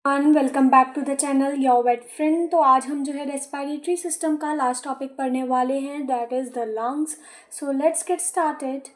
Welcome back to the channel your vet friend. तो आज हम जो है रेस्पिरेटरी सिस्टम का लास्ट टॉपिक पढ़ने वाले हैं, that is the lungs. So let's get started.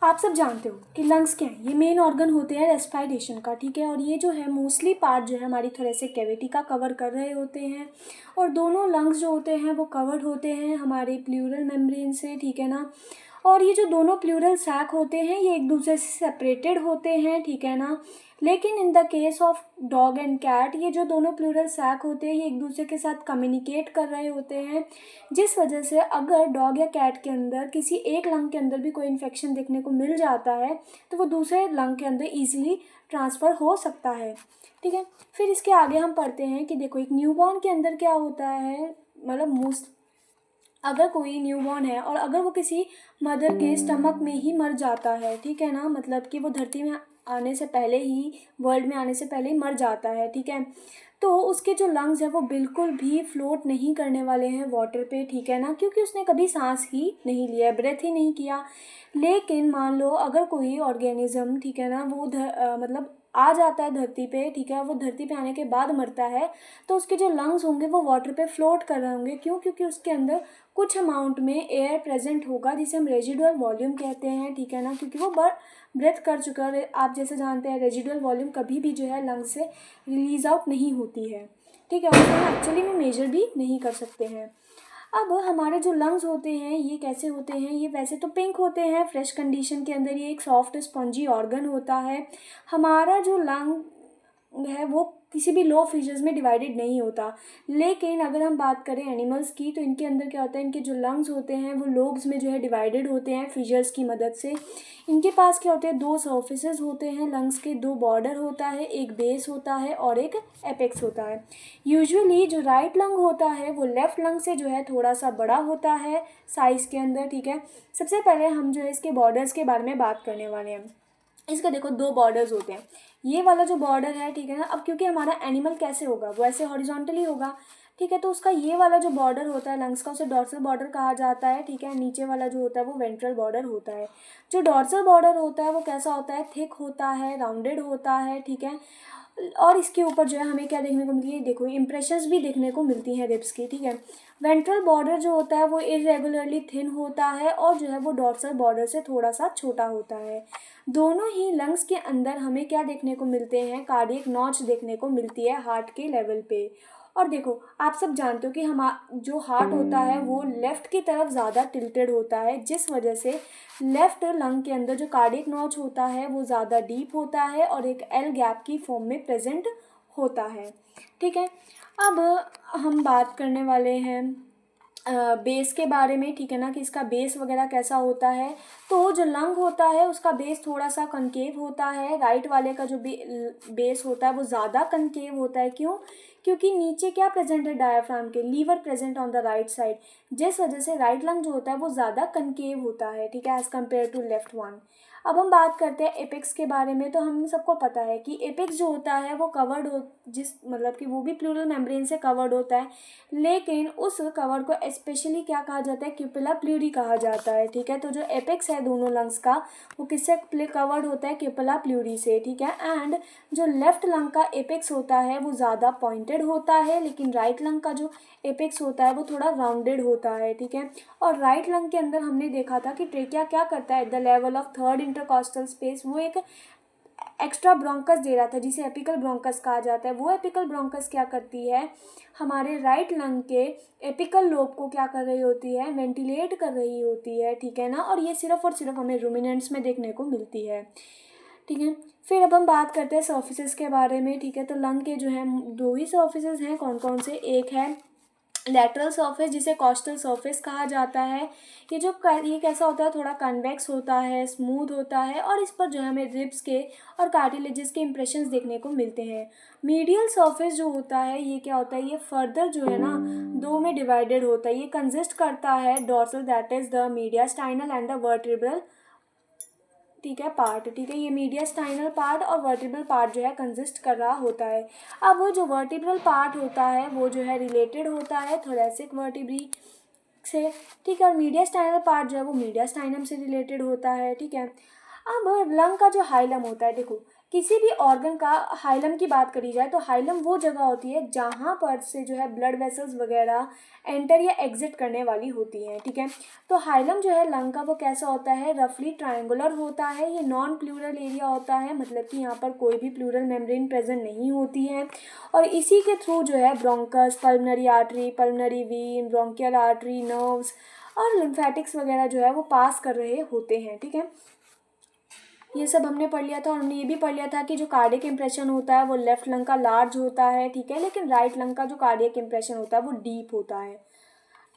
आप सब जानते हो कि लंग्स क्या है। ये मेन ऑर्गन होते हैं रेस्पिरेशन का, ठीक है। और ये जो है मोस्टली पार्ट जो है हमारी थोरेसिक कैविटी का कवर कर रहे होते हैं। और दोनों लंग्स जो होते हैं वो कवर्ड होते हैं हमारे प्लूरल मेम्ब्रेन से, ठीक है ना। और ये जो दोनों प्लूरल सैक होते हैं ये एक दूसरे से सेपरेटेड होते हैं, ठीक है ना। लेकिन in the case of dog and cat ये जो दोनों प्लूरल सैक होते हैं ये एक दूसरे के साथ कम्युनिकेट कर रहे होते हैं, जिस वजह से अगर डॉग या कैट के अंदर किसी एक लंग के अंदर भी कोई इन्फेक्शन देखने को मिल जाता है तो वो दूसरे लंग के अंदर ईजिली ट्रांसफ़र हो सकता है, ठीक है। फिर इसके आगे हम पढ़ते हैं कि देखो एक न्यूबॉर्न के अंदर क्या होता है, मतलब मोस्ट अगर कोई न्यूबॉर्न है और अगर वो किसी मदर के स्टमक में ही मर जाता है, ठीक है ना, मतलब कि वो धरती में आने से पहले ही, वर्ल्ड में आने से पहले ही मर जाता है, ठीक है। तो उसके जो लंग्स हैं वो बिल्कुल भी फ्लोट नहीं करने वाले हैं वाटर पे, ठीक है ना, क्योंकि उसने कभी सांस ही नहीं लिया, ब्रेथ ही नहीं किया। लेकिन मान लो अगर कोई ऑर्गेनिज्म, ठीक है ना, वो मतलब आ जाता है धरती पे, ठीक है, वो धरती पे आने के बाद मरता है, तो उसके जो लंग्स होंगे वो वाटर पे फ्लोट कर रहे होंगे। क्यों? क्योंकि उसके अंदर कुछ अमाउंट में एयर प्रेजेंट होगा जिसे हम रेजिडुअल वॉल्यूम कहते हैं, ठीक है ना, क्योंकि वो ब्रेथ कर चुका है। आप जैसे जानते हैं रेजिडुअल वॉल्यूम कभी भी जो है लंग्स से रिलीज आउट नहीं होती है, ठीक है, और उसे हम एक्चुअली में मेजर भी नहीं कर सकते हैं। अब हमारे जो लंग्स होते हैं ये कैसे होते हैं, ये वैसे तो पिंक होते हैं फ्रेश कंडीशन के अंदर, ये एक सॉफ्ट स्पॉन्जी ऑर्गन होता है। हमारा जो लंग है वो किसी भी लो फीचर्स में डिवाइडेड नहीं होता। लेकिन अगर हम बात करें एनिमल्स की तो इनके अंदर क्या होता है, इनके जो लंग्स होते हैं वो लोब्स में जो है डिवाइडेड होते हैं फीचर्स की मदद से। इनके पास क्या होते हैं, दो सर्फेसेस होते हैं लंग्स के, दो बॉर्डर होता है, एक बेस होता है और एक एपेक्स होता है। यूजुअली जो राइट लंग होता है वो लेफ़्ट लंग से जो है थोड़ा सा बड़ा होता है साइज़ के अंदर, ठीक है। सबसे पहले हम जो है इसके बॉर्डर्स के बारे में बात करने वाले हैं। इसके देखो दो बॉर्डर्स होते हैं, ये वाला जो बॉर्डर है, ठीक है ना, अब क्योंकि हमारा एनिमल कैसे होगा, वो ऐसे हॉरिजॉन्टली होगा, ठीक है, तो उसका ये वाला जो बॉर्डर होता है लंग्स का उसे डॉर्सल बॉर्डर कहा जाता है, ठीक है। नीचे वाला जो होता है वो वेंट्रल बॉर्डर होता है। जो डॉर्सल बॉर्डर होता है वो कैसा होता है, थिक होता है, राउंडेड होता है, ठीक है। और इसके ऊपर जो है हमें क्या देखने को मिलती है, देखो इम्प्रेशंस भी देखने को मिलती हैं रिब्स की, ठीक है। वेंट्रल बॉर्डर जो होता है वो इरेगुलरली थिन होता है और जो है वो डॉर्सल बॉर्डर से थोड़ा सा छोटा होता है। दोनों ही लंग्स के अंदर हमें क्या देखने को मिलते हैं, कार्डियक नॉच देखने को मिलती है हार्ट के लेवल पे। और देखो आप सब जानते हो कि हम जो हार्ट होता है वो लेफ़्ट की तरफ ज़्यादा टिल्टेड होता है, जिस वजह से लेफ़्ट लंग के अंदर जो कार्डियक नॉच होता है वो ज़्यादा डीप होता है और एक एल गैप की फॉर्म में प्रेजेंट होता है, ठीक है। अब हम बात करने वाले हैं बेस के बारे में, ठीक है ना, कि इसका बेस वगैरह कैसा होता है। तो जो लंग होता है उसका बेस थोड़ा सा कनकेव होता है, राइट वाले का जो बेस होता है वो ज़्यादा कनकेव होता है। क्यों? क्योंकि नीचे क्या प्रेजेंट है, डायाफ्राम के liver present on the right side, जिस वजह से राइट लंग जो होता है वो ज़्यादा कनकेव होता है, ठीक है, as compare to left one. अब हम बात करते हैं एपेक्स के बारे में। तो हम सबको पता है कि एपेक्स जो होता है वो कवर्ड हो, जिस मतलब कि वो भी प्लूरल मेम्ब्रेन से कवर्ड होता है, लेकिन उस कवर को स्पेशली क्या कहा जाता है, क्यूपुला प्लूरी कहा जाता है, ठीक है। तो जो एपेक्स है दोनों लंग्स का वो किससे कवर्ड होता है, क्यूपुला प्लूरी से, ठीक है। एंड जो लेफ्ट लंग का एपेक्स होता है वो ज़्यादा पॉइंटेड होता है, लेकिन राइट लंग का जो एपेक्स होता है वो थोड़ा राउंडेड होता है, ठीक है। और राइट लंग के अंदर हमने देखा था कि ट्रेकिया क्या करता है at the level of third intercostal space, वो एक एक्स्ट्रा ब्रोंकस दे रहा था जिसे एपिकल ब्रोंकस कहा जाता है। वो एपिकल ब्रोंकस क्या करती है, हमारे राइट लंग के एपिकल लोब को क्या कर रही होती है, वेंटिलेट कर रही होती है, ठीक है ना। और ये सिर्फ और सिर्फ हमें रूमिनेंट्स में देखने को मिलती है, ठीक है। फिर अब हम बात करते हैं सर्फिसेज के बारे में, ठीक है। तो लंग के जो है दो ही सर्फिसेज हैं, कौन कौन से, एक है लैटरल सरफेस जिसे कॉस्टल सरफेस कहा जाता है। ये कैसा होता है, थोड़ा कन्वेक्स होता है, स्मूथ होता है और इस पर जो है हमें रिब्स के और कार्टिलेजेस के इंप्रेशंस देखने को मिलते हैं। मीडियल सरफेस जो होता है ये क्या होता है, ये फर्दर जो है ना दो में डिवाइडेड होता है। ये कंसिस्ट करता है dorsal, that is the mediastinal and the vertebral, ठीक है, पार्ट, ठीक है। ये मीडियास्टाइनल पार्ट और वर्टिब्रल पार्ट जो है कंसिस्ट कर रहा होता है। अब वो जो वर्टिब्रल पार्ट होता है वो जो है रिलेटेड होता है थोरेसिक वर्टिब्री से, ठीक है। और मीडियास्टाइनल पार्ट जो है वो मीडियास्टाइनम से रिलेटेड होता है, ठीक है। अब लंग का जो हाइलम होता है, देखो किसी भी ऑर्गन का हाइलम की बात करी जाए तो हाइलम वो जगह होती है जहाँ पर से जो है ब्लड वेसल्स वगैरह एंटर या एग्जिट करने वाली होती हैं, ठीक है। तो हाइलम जो है लंग का वो कैसा होता है, रफली ट्रायंगुलर होता है, ये नॉन प्लूरल एरिया होता है, मतलब कि यहाँ पर कोई भी प्लूरल मेम्ब्रेन प्रेजेंट नहीं होती है। और इसी के थ्रू जो है bronchus, pulmonary artery, pulmonary vein, bronchial artery, nerves और लिम्फेटिक्स वगैरह जो है वो पास कर रहे होते हैं, ठीक है। ये सब हमने पढ़ लिया था। और हमने ये भी पढ़ लिया था कि जो कार्डियक इम्प्रेशन होता है वो लेफ्ट लंग का लार्ज होता है, ठीक है, लेकिन राइट लंग का जो कार्डियक इम्प्रेशन होता है वो डीप होता है,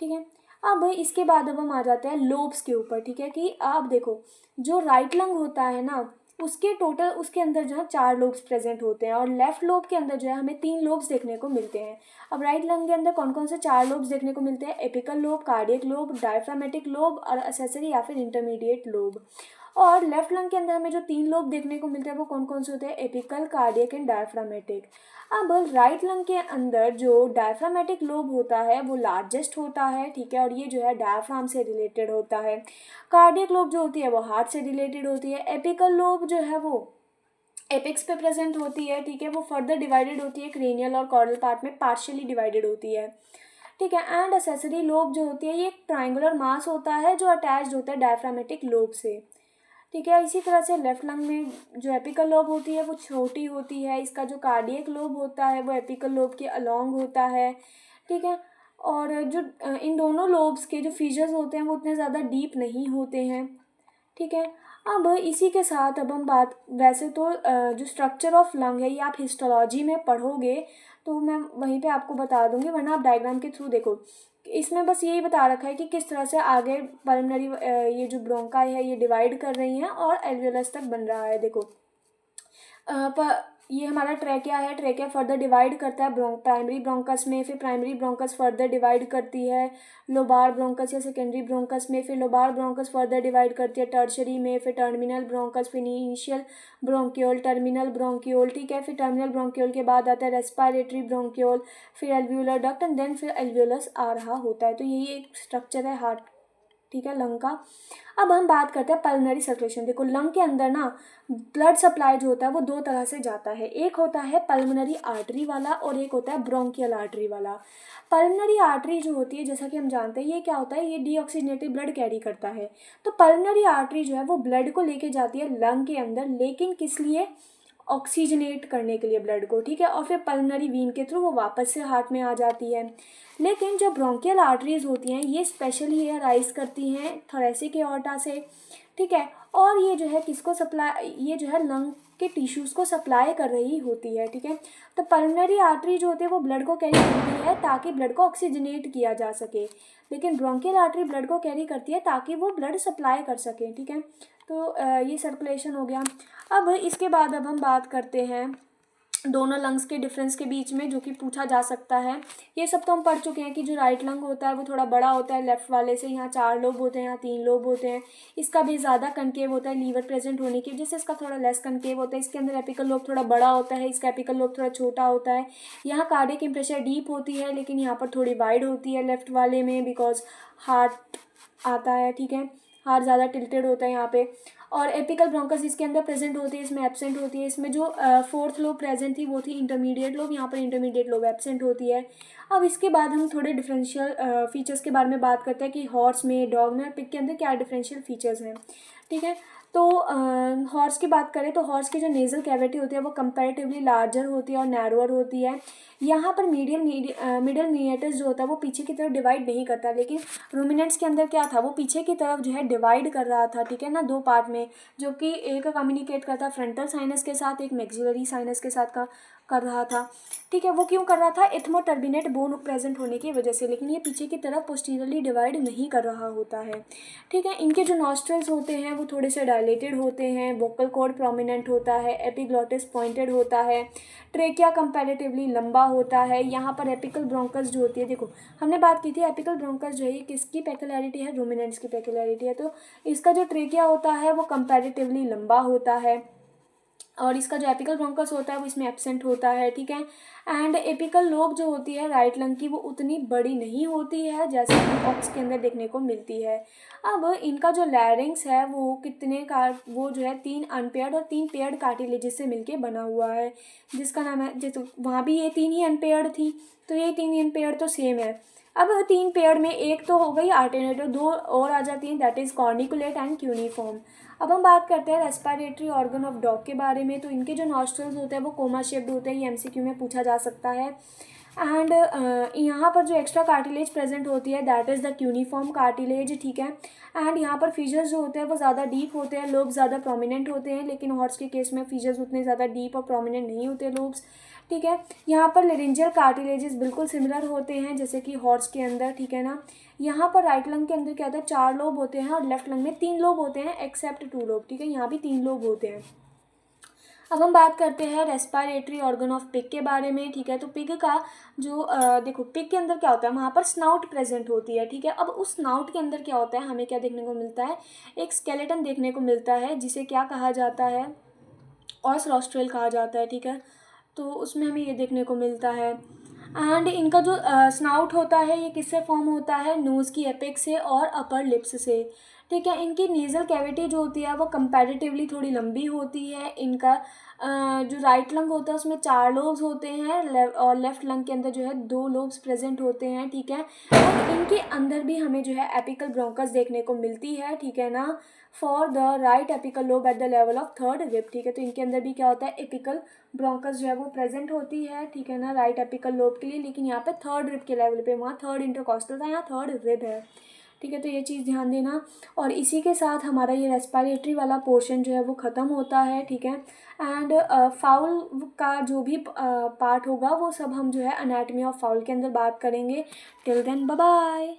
ठीक है। अब इसके बाद अब हम आ जाते हैं लोब्स के ऊपर, ठीक है, कि आप देखो जो राइट लंग होता है ना उसके टोटल उसके अंदर जो है 4 लोब्स प्रेजेंट होते हैं और लेफ्ट लोब के अंदर जो है हमें 3 लोब्स देखने को मिलते हैं। अब राइट लंग के अंदर कौन कौन से 4 लोब्स देखने को मिलते हैं, apical lobe, cardiac lobe, diaphragmatic lobe और एक्सेसरी या फिर इंटरमीडिएट लोब। और लेफ्ट लंग के अंदर हमें जो 3 लोब देखने को मिलते हैं वो कौन कौन से होते हैं, एपिकल, कार्डियक एंड डायफ्रामेटिक। अब राइट लंग के अंदर जो डायफ्रामेटिक लोब होता है वो लार्जेस्ट होता है, ठीक है, और ये जो है डायफ्राम से रिलेटेड होता है। कार्डियक लोब जो होती है वो हार्ट से रिलेटेड होती है। एपिकल लोब जो है वो एपेक्स पे प्रेजेंट होती है, ठीक है, वो फर्दर डिवाइडेड होती है क्रेनियल और कॉर्डल पार्ट में पार्शियली डिवाइडेड होती है, ठीक है। एंड एक्सेसरी लोब जो होती है ये एक ट्राइंगुलर मास होता है जो अटैच्ड होता है डायफ्रामेटिक लोब से, ठीक है। इसी तरह से लेफ्ट लंग में जो एपिकल लोब होती है वो छोटी होती है, इसका जो कार्डियक लोब होता है वो एपिकल लोब के अलोंग होता है, ठीक है। और जो इन दोनों लोब्स के जो फीचर्स होते हैं वो उतने ज़्यादा डीप नहीं होते हैं, ठीक है। अब इसी के साथ अब हम बात, वैसे तो जो स्ट्रक्चर ऑफ लंग है ये आप हिस्टोलॉजी में पढ़ोगे तो मैं वहीं पे आपको बता दूंगी, वरना आप डायग्राम के थ्रू देखो। इसमें बस यही बता रखा है कि किस तरह से आगे पल्मनरी ये जो ब्रोंकाई है ये डिवाइड कर रही हैं और एल्वियोलस तक बन रहा है। देखो पर ये हमारा ट्रैकिया है, ट्रैकिया फर्दर डिवाइड करता है प्राइमरी ब्रोंकस में, फिर प्राइमरी ब्रोंकस फर्दर डिवाइड करती है लोबार ब्रोंकस या सेकेंडरी ब्रोंकस में, फिर लोबार ब्रोंकस फर्दर डिवाइड करती है टर्शरी में, फिर टर्मिनल ब्रोंकस, फिर इनिशियल ब्रोंक्योल, टर्मिनल ब्रोंक्योल, ठीक है, फिर टर्मिनल ब्रोंक्योल के बाद आता है रेस्पिरेटरी ब्रोंक्योल, फिर एल्वियोलर डक्ट एंड देन फिर एल्वियोलस आ रहा होता है। तो यही एक स्ट्रक्चर है हार्ट, ठीक है, लंग का। अब हम बात करते हैं पल्मनरी सर्कुलेशन। देखो लंग के अंदर ना ब्लड सप्लाई जो होता है वो 2 तरह से जाता है, एक होता है पल्मनरी आर्टरी वाला और एक होता है ब्रोंकियल आर्टरी वाला। पल्मनरी आर्टरी जो होती है जैसा कि हम जानते हैं ये क्या होता है, ये डीऑक्सीजनेटेड ब्लड कैरी करता है। तो पल्मनरी आर्टरी जो है वो ब्लड को लेके जाती है लंग के अंदर, लेकिन किस लिए, ऑक्सीजनेट करने के लिए ब्लड को, ठीक है, और फिर पल्मनरी वीन के थ्रू वो वापस से हार्ट में आ जाती है। लेकिन जो ब्रोंकियल आर्टरीज होती हैं ये स्पेशली ये राइज करती हैं थोरेसिक एओर्टा से, ठीक है, और ये जो है किसको सप्लाई, ये जो है लंग के टिश्यूज़ को सप्लाई कर रही होती है, ठीक है। तो पल्मनरी आर्टरी जो होती है वो ब्लड को कैरी करती है ताकि ब्लड को ऑक्सीजनेट किया जा सके, लेकिन ब्रोंकियल आर्टरी ब्लड को कैरी करती है ताकि वो ब्लड सप्लाई कर सके, ठीक है। तो ये सर्कुलेशन हो गया। अब इसके बाद अब हम बात करते हैं दोनों लंग्स के डिफरेंस के बीच में, जो कि पूछा जा सकता है। ये सब तो हम पढ़ चुके हैं कि जो राइट लंग होता है वो थोड़ा बड़ा होता है लेफ्ट वाले से, यहाँ 4 लोब होते हैं, यहाँ 3 लोब होते हैं। इसका भी ज़्यादा कनकेव होता है लीवर प्रेजेंट होने की वजह से, इसका थोड़ा लेस कनकेव होता है। इसके अंदर एपिकल लोब थोड़ा बड़ा होता है, इसका एपिकल लोब थोड़ा छोटा होता है। यहाँ कार्डियक इम्प्रेशर डीप होती है लेकिन यहाँ पर थोड़ी वाइड होती है लेफ्ट वाले में, बिकॉज हार्ट आता है, ठीक है, हार्ट ज़्यादा टिल्टेड होता है यहाँ पे। और एपिकल ब्रोंकस इसके अंदर प्रेजेंट होती है, इसमें एब्सेंट होती है। इसमें जो 4th लोब प्रेजेंट थी वो थी इंटरमीडिएट लोब, यहाँ पर इंटरमीडिएट लोब एब्सेंट होती है। अब इसके बाद हम थोड़े डिफरेंशियल फीचर्स के बारे में बात करते हैं कि हॉर्स में, डॉग में और पिग के अंदर क्या डिफरेंशियल फीचर्स हैं, ठीक है। तो हॉर्स की बात करें तो हॉर्स की जो नेज़ल कैविटी होती है वो कंपैरेटिवली लार्जर होती है और नैरोअर होती है। यहाँ पर मिडल मीनियटस जो होता है वो पीछे की तरफ डिवाइड नहीं करता, लेकिन रूमिनेंट्स के अंदर क्या था, वो पीछे की तरफ जो है डिवाइड कर रहा था, ठीक है ना, 2 पार्ट में, जो कि एक कम्युनिकेट करता फ्रंटल साइनस के साथ, एक मैक्सिलरी साइनस के साथ का कर रहा था, ठीक है। वो क्यों कर रहा था, इथमो टर्बिनेट बोन प्रेजेंट होने की वजह से, लेकिन ये पीछे की तरफ पोस्टीरियरली डिवाइड नहीं कर रहा होता है, ठीक है। इनके जो नॉस्ट्रल्स होते हैं वो थोड़े से डायलेटेड होते हैं, वोकल कॉर्ड प्रोमिनेंट होता है, एपिग्लॉटिस पॉइंटेड होता है, ट्रेकिया कंपैरेटिवली लंबा होता है। यहाँ पर एपिकल ब्रोंकस जो होती है, देखो हमने बात की थी एपिकल ब्रोंकस जो है ये किसकी पेक्युलैरिटी है, रूमिनेंट्स की पेक्युलैरिटी है। तो इसका जो ट्रेकिया होता है वो कंपैरेटिवली लंबा होता है। और इसका जो एपिकल ब्रोंकस होता है वो इसमें एब्सेंट होता है, ठीक है। एंड एपिकल लोब जो होती है राइट लंग की वो उतनी बड़ी नहीं होती है जैसे कि ऑक्स के अंदर देखने को मिलती है। अब इनका जो लैरिंग्स है वो वो जो है 3 अनपेयर्ड और 3 पेयर्ड कार्टिलेजेस से मिलके बना हुआ है, जिसका नाम है, जैसे वहाँ भी ये 3 ही अनपेयर्ड थी तो ये 3 ही अनपेयर्ड तो सेम है। अब 3 पेयर में एक तो हो गई आर्टिनेटर, 2 और आ जाती हैं, that is corniculate and cuneiform. अब हम बात करते हैं रेस्पिरेटरी ऑर्गन ऑफ डॉग के बारे में। तो इनके जो नॉस्ट्रल्स होते हैं वो कोमा शेप्ड होते हैं, ये एमसीक्यू में पूछा जा सकता है। एंड यहाँ पर जो एक्स्ट्रा कार्टिलेज प्रेजेंट होती है that is the cuneiform cartilage, ठीक है। एंड यहाँ पर फीचर्स जो होते हैं वो ज़्यादा डीप होते हैं, लोब्स ज़्यादा प्रोमिनेंट होते हैं, लेकिन हॉर्स के केस में फीचर्स उतने ज़्यादा डीप और प्रोमिनेंट नहीं होते लोब्स, ठीक है। यहाँ पर लेरेंजियल कार्टिलेजेस बिल्कुल सिमिलर होते हैं जैसे कि हॉर्स के अंदर, ठीक है ना। यहाँ पर राइट लंग के अंदर क्या होता है, 4 लोब होते हैं और लेफ्ट लंग में 3 लोब होते हैं एक्सेप्ट 2 लोब, ठीक है। यहाँ भी 3 लोब होते हैं। अब हम बात करते हैं रेस्पिरेटरी ऑर्गन ऑफ पिग के बारे में, ठीक है। तो पिग का जो देखो पिग के अंदर क्या होता है, वहाँ पर स्नाउट प्रेजेंट होती है, ठीक है। अब उस स्नाउट के अंदर क्या होता है, हमें क्या देखने को मिलता है, एक स्केलेटन देखने को मिलता है जिसे क्या कहा जाता है, ऑस रॉस्ट्रेल कहा जाता है, ठीक है। तो उसमें हमें ये देखने को मिलता है। एंड इनका जो स्नाउट होता है ये किससे फॉर्म होता है, नोज़ की एपेक्स से और अपर लिप्स से, ठीक है। इनकी नेज़ल कैविटी जो होती है वो कंपैरेटिवली थोड़ी लंबी होती है। इनका जो राइट लंग होता है उसमें 4 लोब्स होते हैं और लेफ्ट लंग के अंदर जो है 2 लोब्स प्रेजेंट होते हैं, ठीक है। और इनके अंदर भी हमें जो है एपिकल ब्रोंकस देखने को मिलती है, ठीक है ना, for the right apical lobe at the level of third rib, ठीक है। तो इनके अंदर भी क्या होता है, एपिकल ब्रोंकस जो है वो प्रेजेंट होती है, ठीक है ना, राइट एपिकल लोब के लिए, लेकिन यहाँ पे थर्ड रिब के लेवल पे, वहाँ थर्ड इंटरकॉस्टल था, यहाँ थर्ड रिब है, ठीक है। तो ये चीज़ ध्यान देना। और इसी के साथ हमारा ये रेस्पिरेटरी वाला पोर्शन जो है वो ख़त्म होता है, ठीक है। एंड फाउल का जो भी पार्ट होगा वो सब हम जो है अनैटमी ऑफ फाउल के अंदर बात करेंगे। Till then bye bye.